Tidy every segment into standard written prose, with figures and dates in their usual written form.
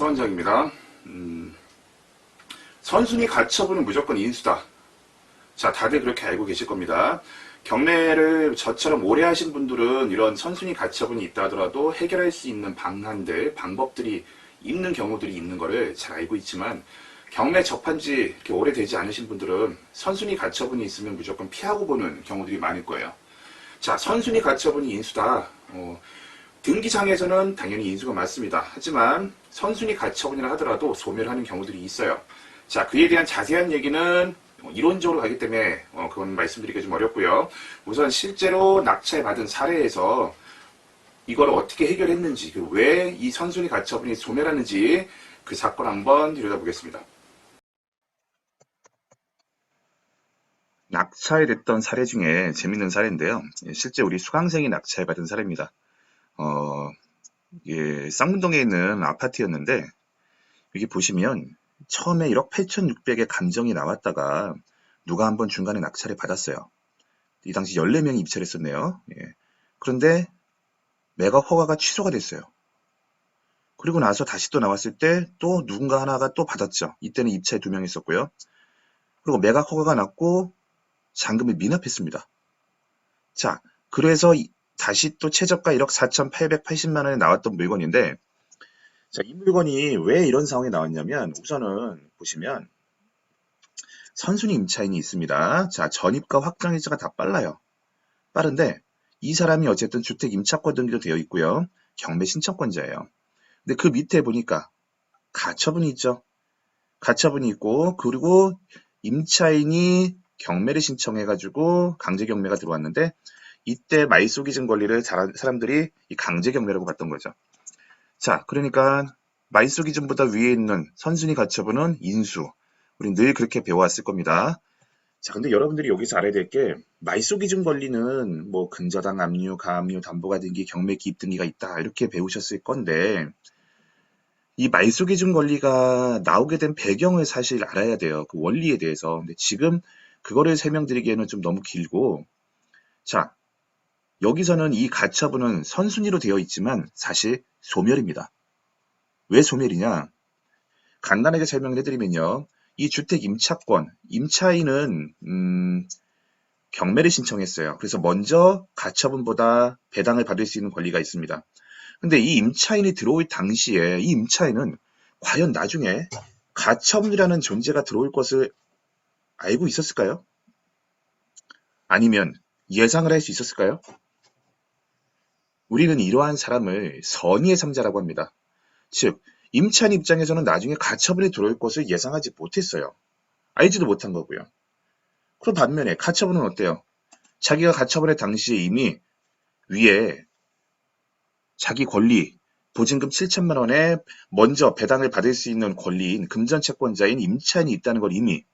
서원장입니다. 선순위 가처분은 무조건 인수다. 자, 다들 그렇게 알고 계실 겁니다. 경매를 저처럼 오래 하신 분들은 이런 선순위 가처분이 있다 하더라도 해결할 수 있는 방안들, 방법들이 있는 경우들이 있는 거를 잘 알고 있지만, 경매 접한 지 이렇게 오래되지 않으신 분들은 선순위 가처분이 있으면 무조건 피하고 보는 경우들이 많을 거예요. 자, 선순위 가처분이 인수다. 등기상에서는 당연히 인수가 맞습니다. 하지만 선순위 가처분이라 하더라도 소멸하는 경우들이 있어요. 자, 그에 대한 자세한 얘기는 이론적으로 가기 때문에 그건 말씀드리기가 좀 어렵고요. 우선 실제로 낙찰 받은 사례에서 이걸 어떻게 해결했는지, 왜 이 선순위 가처분이 소멸하는지 그 사건 한번 들여다보겠습니다. 낙찰됐던 사례 중에 재밌는 사례인데요. 실제 우리 수강생이 낙찰받은 사례입니다. 쌍문동에 있는 아파트였는데, 여기 보시면 처음에 1억 8,600의 감정이 나왔다가 누가 한번 중간에 낙찰을 받았어요. 이 당시 14명이 입찰을 했었네요. 그런데 매각 허가가 취소가 됐어요. 그리고 나서 다시 또 나왔을 때 또 누군가 하나가 또 받았죠. 이때는 입찰 2명이 있었고요. 그리고 매각 허가가 났고 잔금이 미납했습니다. 자, 그래서 다시 또 최저가 1억 4,880만 원에 나왔던 물건인데, 자, 이 물건이 왜 이런 상황이 나왔냐면, 우선은 보시면 선순위 임차인이 있습니다. 자, 전입과 확정 일자가 다 빨라요. 빠른데 이 사람이 어쨌든 주택 임차권 등기도 되어 있고요. 경매 신청권자예요. 근데 그 밑에 보니까 가처분이 있죠. 가처분이 있고, 그리고 임차인이 경매를 신청해가지고 강제 경매가 들어왔는데, 이때 말소 기준 권리를 사람들이 이 강제 경매라고 봤던 거죠. 자, 그러니까 말소 기준보다 위에 있는 선순위 가처분은 인수. 우리 늘 그렇게 배워왔을 겁니다. 자, 근데 여러분들이 여기서 알아야 될 게, 말소 기준 권리는 뭐 근저당 압류, 가압류, 담보가 등기, 경매 기입 등기가 있다 이렇게 배우셨을 건데, 이 말소 기준 권리가 나오게 된 배경을 사실 알아야 돼요. 그 원리에 대해서. 근데 지금 그거를 설명드리기에는 좀 너무 길고, 자, 여기서는 이 가처분은 선순위로 되어 있지만 사실 소멸입니다. 왜 소멸이냐? 간단하게 설명을 해드리면요. 이 주택 임차권, 임차인은 경매를 신청했어요. 그래서 먼저 가처분보다 배당을 받을 수 있는 권리가 있습니다. 근데 이 임차인이 들어올 당시에 이 임차인은 과연 나중에 가처분이라는 존재가 들어올 것을 알고 있었을까요? 아니면 예상을 할 수 있었을까요? 우리는 이러한 사람을 선의의 삼자라고 합니다. 즉, 임차인 입장에서는 나중에 가처분이 들어올 것을 예상하지 못했어요. 알지도 못한 거고요. 그럼 반면에 가처분은 어때요? 자기가 가처분의 당시에 이미 위에 자기 권리, 보증금 7천만 원에 먼저 배당을 받을 수 있는 권리인 금전채권자인 임차인이 있다는 걸 이미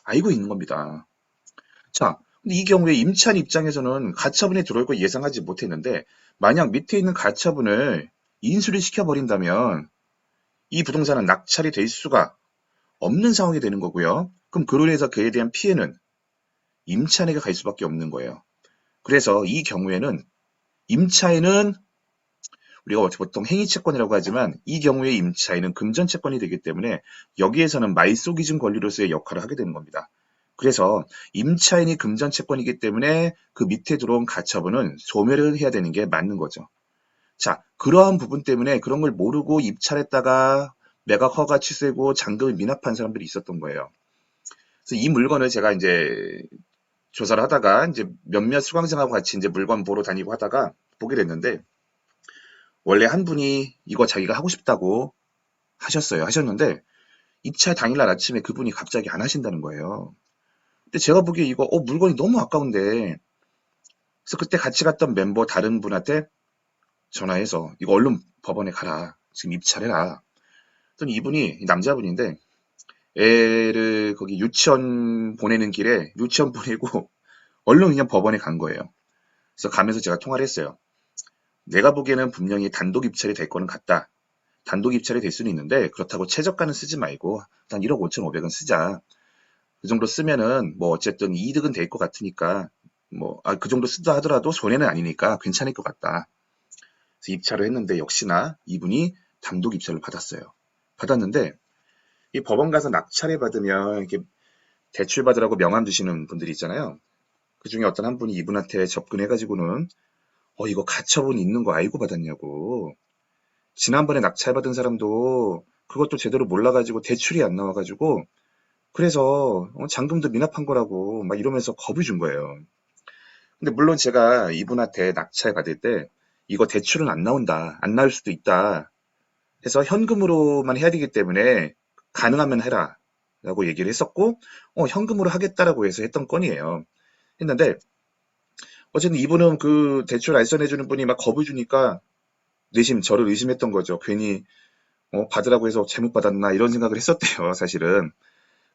알고 있는 겁니다. 자, 근데 이 경우에 임차인 입장에서는 가처분이 들어올 걸 예상하지 못했는데, 만약 밑에 있는 가처분을 인수를 시켜버린다면 이 부동산은 낙찰이 될 수가 없는 상황이 되는 거고요. 그럼 그로 인해서 그에 대한 피해는 임차인에게 갈 수밖에 없는 거예요. 그래서 이 경우에는 임차인은 우리가 보통 행위채권이라고 하지만 이 경우에 임차인은 금전채권이 되기 때문에 여기에서는 말소 기준 권리로서의 역할을 하게 되는 겁니다. 그래서 임차인이 금전채권이기 때문에 그 밑에 들어온 가처분은 소멸을 해야 되는 게 맞는 거죠. 자, 그러한 부분 때문에 그런 걸 모르고 입찰했다가 매각 허가 취소고 잔금을 미납한 사람들이 있었던 거예요. 그래서 이 물건을 제가 이제 조사를 하다가 이제 몇몇 수강생하고 같이 이제 물건 보러 다니고 하다가 보게 됐는데, 원래 한 분이 이거 자기가 하고 싶다고 하셨는데 입찰 당일날 아침에 그분이 갑자기 안 하신다는 거예요. 근데 제가 보기에 이거 물건이 너무 아까운데, 그래서 그때 같이 갔던 멤버 다른 분한테 전화해서 이거 얼른 법원에 가라, 지금 입찰해라. 그랬더니 이분이 남자분인데 애를 거기 유치원 보내는 길에 유치원 보내고 얼른 그냥 법원에 간 거예요. 그래서 가면서 제가 통화를 했어요. 내가 보기에는 분명히 단독 입찰이 될 거는 같다. 단독 입찰이 될 수는 있는데 그렇다고 최저가는 쓰지 말고 한 1억 5,500원 쓰자. 그 정도 쓰면은 뭐 어쨌든 이득은 될 것 같으니까 그 정도 쓰다 하더라도 손해는 아니니까 괜찮을 것 같다. 그래서 입찰을 했는데 역시나 이분이 단독 입찰을 받았어요. 받았는데 이 법원 가서 낙찰을 받으면 이렇게 대출 받으라고 명함 주시는 분들이 있잖아요. 그 중에 어떤 한 분이 이분한테 접근해가지고는 이거 가처분 있는 거 알고 받았냐고. 지난번에 낙찰 받은 사람도 그것도 제대로 몰라가지고 대출이 안 나와가지고 그래서 잔금도 미납한 거라고 막 이러면서 겁을 준 거예요. 근데 물론 제가 이분한테 낙찰 받을 때 이거 대출은 안 나온다. 안 나올 수도 있다. 해서 현금으로만 해야 되기 때문에 가능하면 해라. 라고 얘기를 했었고, 현금으로 하겠다라고 해서 했던 건이에요. 했는데, 어쨌든 이분은 그 대출 알선해주는 분이 막 겁을 주니까 저를 의심했던 거죠. 괜히, 받으라고 해서 잘못 받았나 이런 생각을 했었대요, 사실은.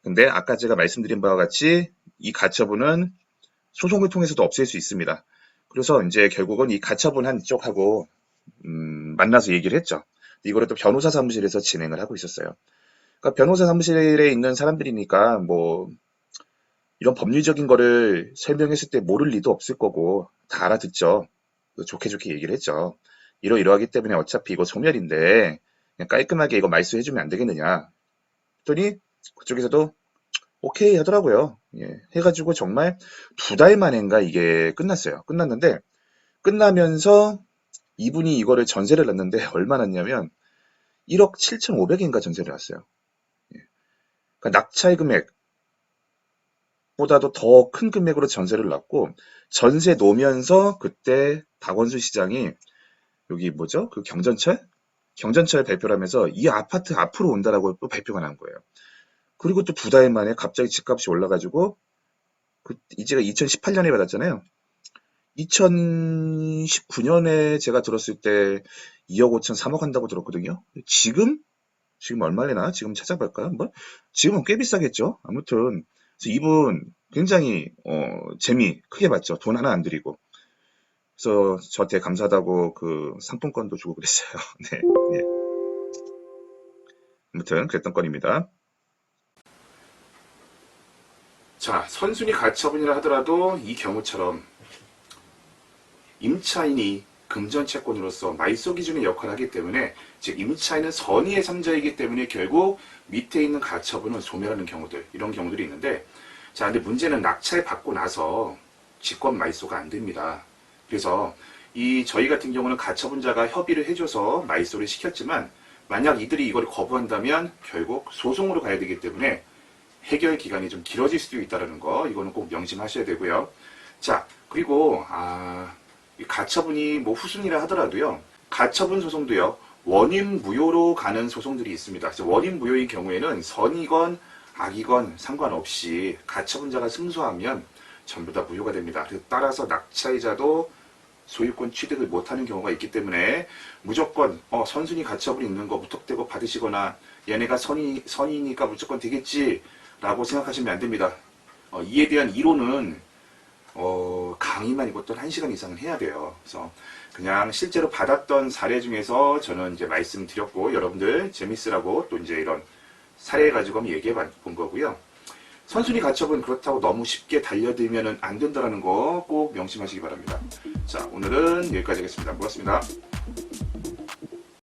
근데 아까 제가 말씀드린 바와 같이 이 가처분은 소송을 통해서도 없앨 수 있습니다. 그래서 이제 결국은 이 가처분 한쪽하고 만나서 얘기를 했죠. 이거를 또 변호사 사무실에서 진행을 하고 있었어요. 그러니까 변호사 사무실에 있는 사람들이니까 뭐 이런 법률적인 거를 설명했을 때 모를 리도 없을 거고 다 알아듣죠. 좋게 좋게 얘기를 했죠. 이러이러하기 때문에 어차피 이거 소멸인데 그냥 깔끔하게 이거 말소해주면 안 되겠느냐. 했더니 그쪽에서도 오케이 하더라고요. 예, 해가지고 정말 2달 만인가 이게 끝났어요. 끝났는데 끝나면서 이분이 이거를 전세를 놨는데 얼마 났냐면 1억 7,500인가 전세를 놨어요. 예. 그러니까 낙찰 금액보다도 더 큰 금액으로 전세를 놨고 전세 놓으면서 그때 박원순 시장이 여기 뭐죠? 그 경전철 발표를 하면서 이 아파트 앞으로 온다라고 또 발표가 난 거예요. 그리고 또 2달 만에 갑자기 집값이 올라가지고 이제가 2018년에 받았잖아요. 2019년에 제가 들었을 때 2억 5천 3억 한다고 들었거든요. 지금 얼마래나? 지금 찾아볼까요? 한번? 지금은 꽤 비싸겠죠? 아무튼 그래서 이분 굉장히 재미 크게 봤죠. 돈 하나 안 들이고. 그래서 저한테 감사하다고 그 상품권도 주고 그랬어요. 네, 네. 아무튼 그랬던 건입니다. 자, 선순위 가처분이라 하더라도 이 경우처럼 임차인이 금전채권으로서 말소 기준의 역할을 하기 때문에 즉 임차인은 선의의 삼자이기 때문에 결국 밑에 있는 가처분을 소멸하는 경우들 이런 경우들이 있는데 자 근데 문제는 낙찰 받고 나서 직권 말소가 안 됩니다. 그래서 저희 같은 경우는 가처분자가 협의를 해줘서 말소를 시켰지만 만약 이들이 이걸 거부한다면 결국 소송으로 가야 되기 때문에 해결 기간이 좀 길어질 수도 있다는 거 이거는 꼭 명심하셔야 되고요. 자 그리고 이 가처분이 뭐 후순위라 하더라도요. 가처분 소송도요. 원인 무효로 가는 소송들이 있습니다. 그래서 원인 무효의 경우에는 선이건 악이건 상관없이 가처분자가 승소하면 전부 다 무효가 됩니다. 그래서 따라서 낙찰자도 소유권 취득을 못하는 경우가 있기 때문에 무조건 선순위 가처분이 있는 거 무턱대고 받으시거나 얘네가 선이니까 무조건 되겠지 라고 생각하시면 안 됩니다. 이에 대한 이론은 강의만 읽었던 1시간 이상은 해야 돼요. 그래서 그냥 실제로 받았던 사례 중에서 저는 이제 말씀드렸고 여러분들 재밌으라고 또 이제 이런 사례 가지고 한번 얘기해 본 거고요. 선순위 가처분 그렇다고 너무 쉽게 달려들면 안 된다는 거 꼭 명심하시기 바랍니다. 자, 오늘은 여기까지 하겠습니다. 고맙습니다.